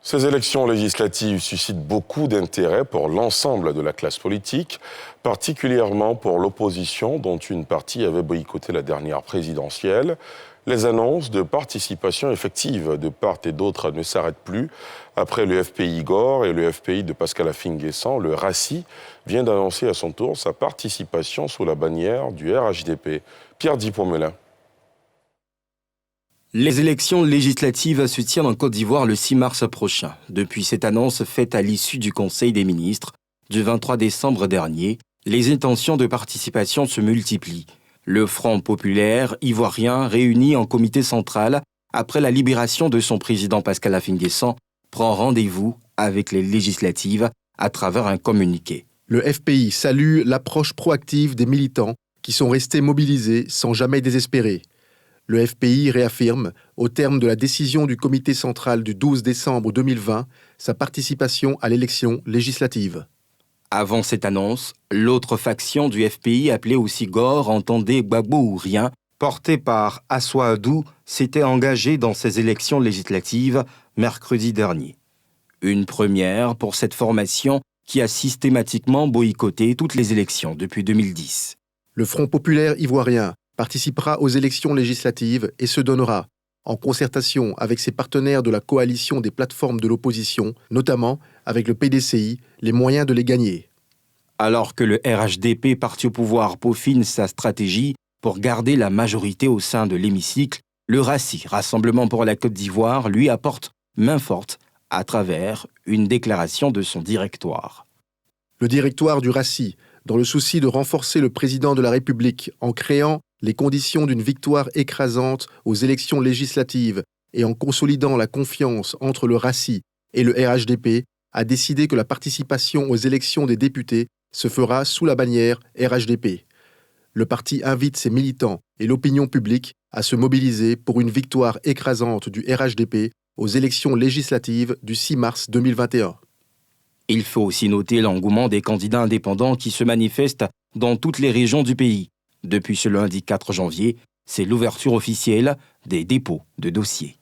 Ces élections législatives suscitent beaucoup d'intérêt pour l'ensemble de la classe politique, particulièrement pour l'opposition dont une partie avait boycotté la dernière présidentielle. Les annonces de participation effective de part et d'autre ne s'arrêtent plus. Après le FPI Gore et le FPI de Pascal Affi-N'Guessan, le RACI vient d'annoncer à son tour sa participation sous la bannière du RHDP. Pierre Dupont-Melin. Les élections législatives se tiennent en Côte d'Ivoire le 6 mars prochain. Depuis cette annonce faite à l'issue du Conseil des ministres du 23 décembre dernier, les intentions de participation se multiplient. Le Front populaire ivoirien, réuni en comité central après la libération de son président Pascal Affi-N'Guessan, prend rendez-vous avec les législatives à travers un communiqué. Le FPI salue l'approche proactive des militants qui sont restés mobilisés sans jamais désespérer. Le FPI réaffirme, au terme de la décision du comité central du 12 décembre 2020, sa participation à l'élection législative. Avant cette annonce, l'autre faction du FPI, appelée aussi Gore, entendait Gbagbo ou rien, portée par Assoadou, s'était engagée dans ces élections législatives mercredi dernier. Une première pour cette formation qui a systématiquement boycotté toutes les élections depuis 2010. Le Front populaire ivoirien participera aux élections législatives et se donnera, en concertation avec ses partenaires de la coalition des plateformes de l'opposition, notamment avec le PDCI, les moyens de les gagner. Alors que le RHDP, parti au pouvoir, peaufine sa stratégie pour garder la majorité au sein de l'hémicycle, le RACI, Rassemblement pour la Côte d'Ivoire, lui apporte main forte à travers une déclaration de son directoire. Le directoire du RACI, dans le souci de renforcer le président de la République en créant les conditions d'une victoire écrasante aux élections législatives et en consolidant la confiance entre le RACI et le RHDP, a décidé que la participation aux élections des députés se fera sous la bannière RHDP. Le parti invite ses militants et l'opinion publique à se mobiliser pour une victoire écrasante du RHDP aux élections législatives du 6 mars 2021. Il faut aussi noter l'engouement des candidats indépendants qui se manifestent dans toutes les régions du pays. Depuis ce lundi 4 janvier, c'est l'ouverture officielle des dépôts de dossiers.